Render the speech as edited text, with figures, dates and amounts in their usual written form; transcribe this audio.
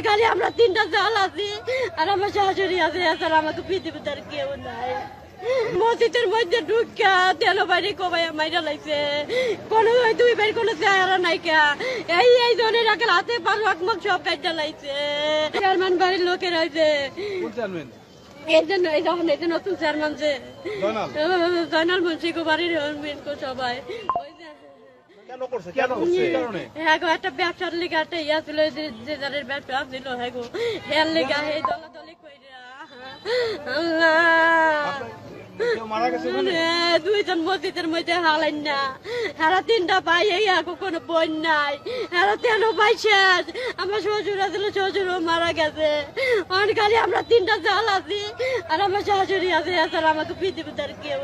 খালি আমরা তিনটা জাল আছি আর আমার শাশুড়ি আছে, এছাড়া আমাকে পৃথিবীতে আর কেউ নাই। মসজিদের মধ্যে ঢুকা তেল বাড়ি কমাই মাইরা লাগছে, কোনো দুই ভাই কোনো চেহারা নাই কা, এই জনের আগে হাতে পারো আকমাক সব কাজটা লাগছে। চেয়ারম্যান বাড়ির লোকের হয়েছে এই জন্য, এই যখন এই যে নতুন চেয়ারম্যান যে জয়নাল মুন্সি বাড়ির সবাই একটা ব্যবসার লিগা একটা ইয়া ছিল, যে যাদের ব্যবসা ছিল হের লিগা এই দলাদলি কইরা দুইজন মসজিদের মধ্যে হালাইন না, হেরা তিনটা ভাই এই কোনো বোন নাই, হেরা তেন ভাই শেষ। আমার শ্বশুর আছিল, শ্বশুরও মারা গেছে। খালি আমরা তিনটা জাল আছি আর আমার শাশুড়ি আছে, এছাড়া আমাকে পৃথিবীতে আর কেউ